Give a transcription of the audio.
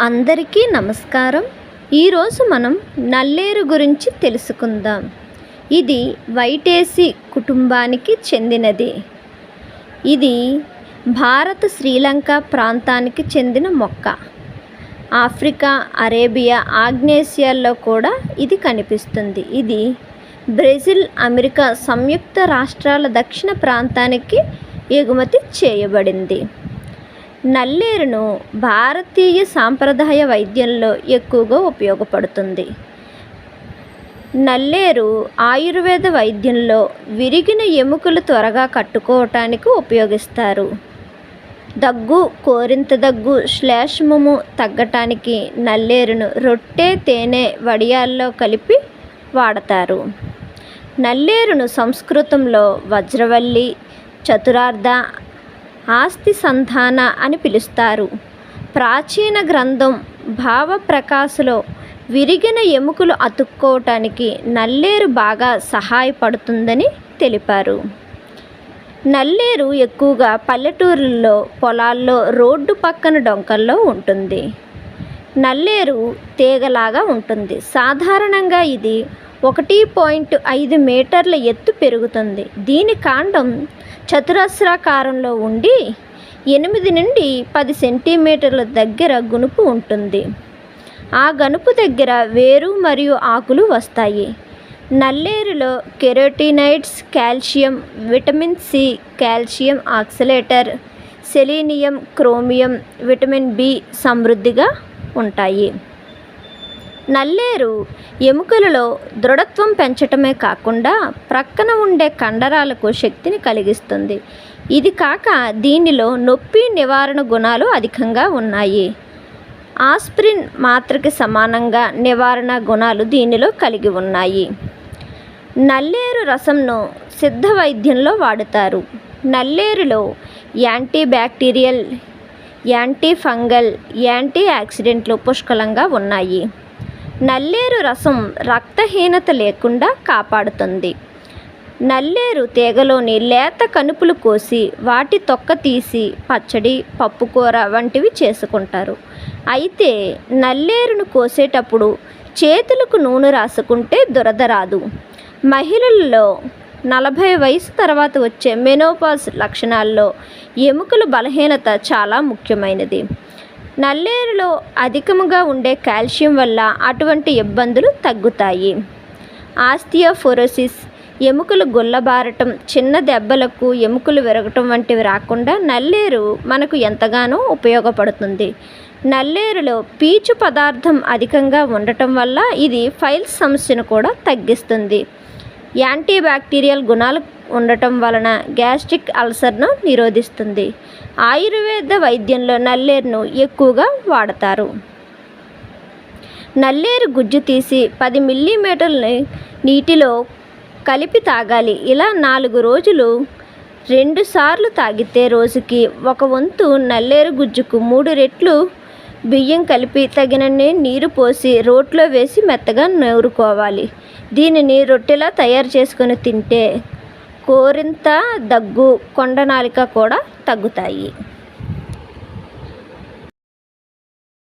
అందరికీ నమస్కారం. ఈరోజు మనం నల్లేరు గురించి తెలుసుకుందాం. ఇది వైటేసి కుటుంబానికి చెందినది. ఇది భారత శ్రీలంక ప్రాంతానికి చెందిన మొక్క. ఆఫ్రికా, అరేబియా, ఆగ్నేసియాల్లో కూడా ఇది కనిపిస్తుంది. ఇది బ్రెజిల్, అమెరికా సంయుక్త రాష్ట్రాల దక్షిణ ప్రాంతానికి ఎగుమతి చేయబడింది. నల్లేరును భారతీయ సాంప్రదాయ వైద్యంలో ఎక్కువగా ఉపయోగపడుతుంది. నల్లేరు ఆయుర్వేద వైద్యంలో విరిగిన ఎముకలు త్వరగా కట్టుకోవటానికి ఉపయోగిస్తారు. దగ్గు, కోరింత దగ్గు, శ్లేష్మము తగ్గటానికి నల్లేరును రొట్టె, తేనె, వడియాల్లో కలిపి వాడతారు. నల్లేరును సంస్కృతంలో వజ్రవల్లి, చతురార్ధ, ఆస్తి సంధాన అని పిలుస్తారు. ప్రాచీన గ్రంథం భావప్రకాశలో విరిగిన ఎముకలు అతుక్కోవటానికి నల్లేరు బాగా సహాయపడుతుందని తెలిపారు. నల్లేరు ఎక్కువగా పల్లెటూరుల్లో, పొలాల్లో, రోడ్డు పక్కన డొంకల్లో ఉంటుంది. నల్లేరు తీగలాగా ఉంటుంది. సాధారణంగా ఇది 1.5 మీటర్ల ఎత్తు పెరుగుతుంది. దీని కాండం చతురస్రాకారంలో ఉండి 8 నుండి 10 సెంటీమీటర్ల దగ్గర గునుపు ఉంటుంది. ఆ గనుపు దగ్గర వేరు మరియు ఆకులు వస్తాయి. నల్లేరులో carotenoids, calcium, vitamin C, calcium oxalate, selenium, chromium, vitamin B సమృద్ధిగా ఉంటాయి. నల్లేరు ఎముకలలో దృఢత్వం పెంచటమే కాకుండా ప్రక్కన ఉండే కండరాలకు శక్తిని కలిగిస్తుంది. ఇది కాక దీనిలో నొప్పి నివారణ గుణాలు అధికంగా ఉన్నాయి. ఆస్పిరిన్ మాత్రకి సమానంగా నివారణ గుణాలు దీనిలో కలిగి ఉన్నాయి. నల్లేరు రసంను సిద్ధ వైద్యంలో వాడుతారు. నల్లేరులో యాంటీ బ్యాక్టీరియల్, యాంటీ ఫంగల్, యాంటీ ఆక్సిడెంట్లు పుష్కలంగా ఉన్నాయి. నల్లేరు రసం రక్తహీనత లేకుండా కాపాడుతుంది. నల్లేరు తీగలోని లేత కనుపులు కోసి వాటి తొక్క తీసి పచ్చడి, పప్పుకూర వంటివి చేసుకుంటారు. అయితే నల్లేరును కోసేటప్పుడు చేతులకు నూనె రాసుకుంటే దురద రాదు. మహిళల్లో 40 వయసు తర్వాత వచ్చే మెనోపాజ్ లక్షణాల్లో ఎముకల బలహీనత చాలా ముఖ్యమైనది. నల్లేరులో అధికముగా ఉండే కాల్షియం వల్ల అటువంటి ఇబ్బందులు తగ్గుతాయి. ఆస్టియోపోరోసిస్, ఎముకలు గుల్లబారటం, చిన్న దెబ్బలకు ఎముకలు విరగటం వంటివి రాకుండా నల్లేరు మనకు ఎంతగానో ఉపయోగపడుతుంది. నల్లేరులో పీచు పదార్థం అధికంగా ఉండటం వల్ల ఇది ఫైల్స్ సమస్యను కూడా తగ్గిస్తుంది. యాంటీ బ్యాక్టీరియల్ గుణాలు ఉండటం వలన గ్యాస్ట్రిక్ అల్సర్ను నిరోధిస్తుంది. ఆయుర్వేద వైద్యంలో నల్లేరును ఎక్కువగా వాడతారు. నల్లేరు గుజ్జు తీసి 10 మిల్లీమీటర్ల నీటిలో కలిపి తాగాలి. ఇలా 4 రోజులు 2 సార్లు తాగితే రోజుకి 1 వంతు నల్లేరు గుజ్జుకు 3 రెట్లు బియ్యం కలిపి తగినన్ని నీరు పోసి రోట్లో వేసి మెత్తగా నూరుకోవాలి. దీనిని రొట్టెలా తయారు చేసుకొని తింటే కోరింత, దగ్గు, కొండనాలిక కూడా తగ్గుతాయి.